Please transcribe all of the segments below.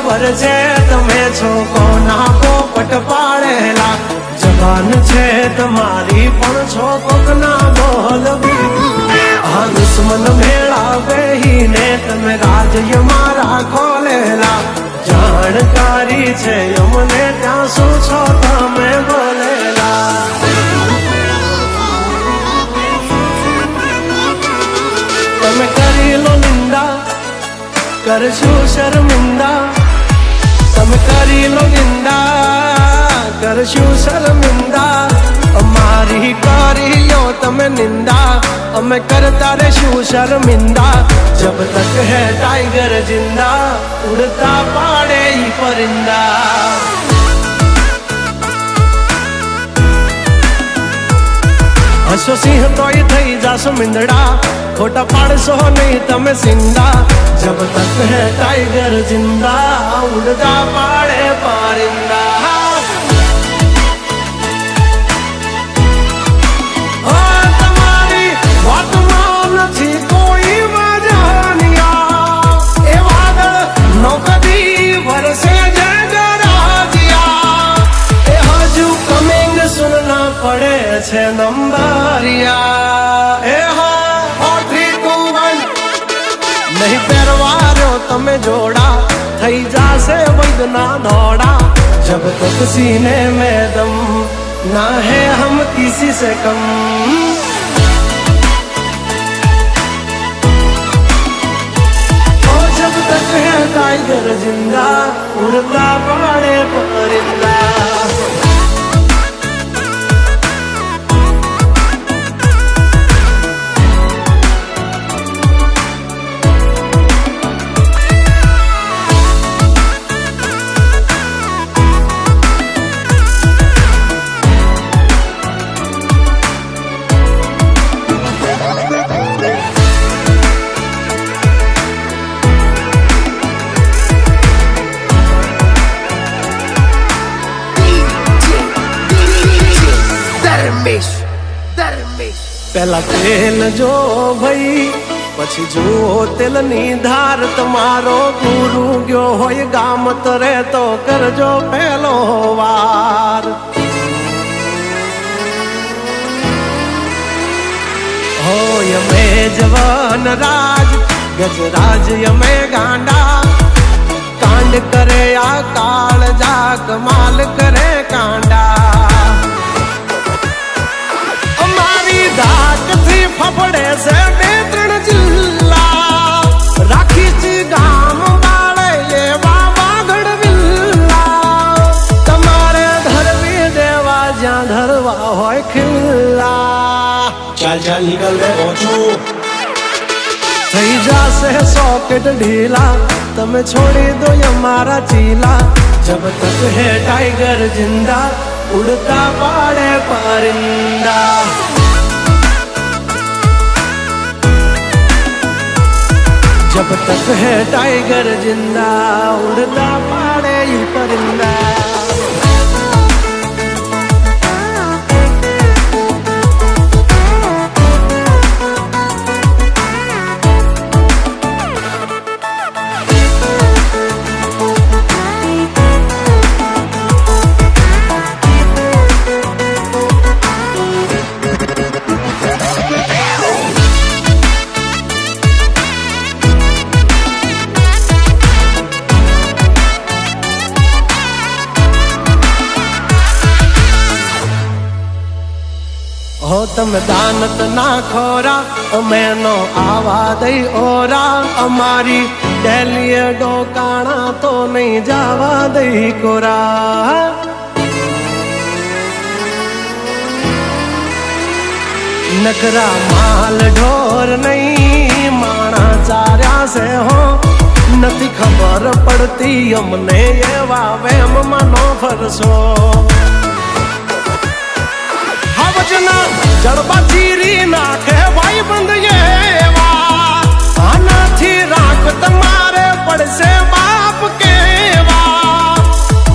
ખબર છે તમે છો કોના પોપટ પાડેલા, જવાન છે તમારી પણ છો કોકના બોલ બી। આ દુશ્મન મેળા બેહીને તમે રાજ્ય મારા ખોલેલા, જાણકારી છે અમને ત્યાં શું છો તમે બોલેલા। તમે કરી લો નિંદા કરશું શર્મિંદા, તમે કરી લો નિંદા કરશું શર્મિંદા, અમારી કરી લો તમે નિંદા અમે કરતા રહેશું શर्मिंदा। जब तक है टाइगर जिंदा उड़ता पाड़े ही परिंदा। हसो सिंह तोय थई जासो मिंदड़ा, खोटा पाड़सो नहीं तमे सिंदा। जब तक है टाइगर जिंदा उड़ता पाड़े परिंदा। તમારી વાતમાં નથી કોઈ મજાનિયા, એ વાદળ નો કદી વરસે જે ગરાજિયા, એ હજુ કમિંગ સુનના પડે છે નંબરિયા। એ હા 4 3 2 1 નહીં પહેરવાર્યો તમે જોડા, થઈ જાશે વૈદના દોડા। जब तक सीने में दम ना है हम किसी से कम, और जब तक है टाइगर जिंदा उड़ता पाड़े परिंदा। पहला तेल जो भाई પછી જુઓ તેલની ધાર, તમારો ગુરુ ગયો હોય ગામત રે તો કરજો પહેલો વાર। હોય અમે જવાન રાજ ગજરાજ અમે ગાંડા, કાંડ કરે આ કાળજા કમાલ કરે કાંડા। ધાકથી ફફડે છે 2 3 જિલ્લા, રાખી છે ગામ વાળે એવા વાગડ વિલ્લા, તમારે ધરવી દેવા જ્યાં ધરવા હોય ખિલ્લા। ચાલ ચાલ નીકળ રે ઓછું થઈ જાશે સોકેટ ઢીલા, તમે છોડી દો અમારા ચીલા। જબ તક હે ટાइगर जिंदा उड़ता पाड़े परिंदा। जब तक है टाइगर जिंदा उड़ता पाड़े ही परिंदा। हो तम दानत ना खोरा अमे नो आवा दई ओरा, अमारी डेलिए डोकाणा तो नहीं जावा दई कोरा। नकरा माल ढोर नहीं माणा चार्या से हो, नथी खबर पड़ती अमने एवा वेम मनो फरसो। जड़बा चीरी नाखे भाई बंद येवा, आनाथी राख तुम्हारे पड़से बाप केवा,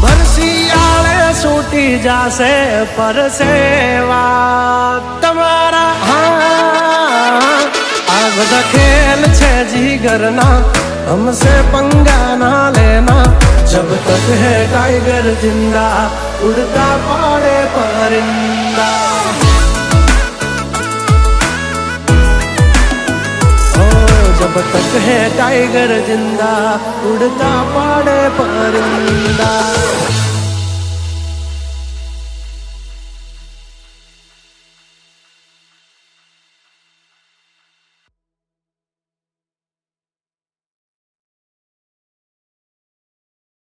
भरसी आले सूटी जासे परसेवा तुम्हारा। हाँ आ બધા ખેલ છે જીગરના, हमसे पंगा ना लेना। जब तक है टाइगर जिंदा उड़ता पाड़े परिंदा। जब तक है टाइगर जिंदा उड़ता पाड़े परिंदा।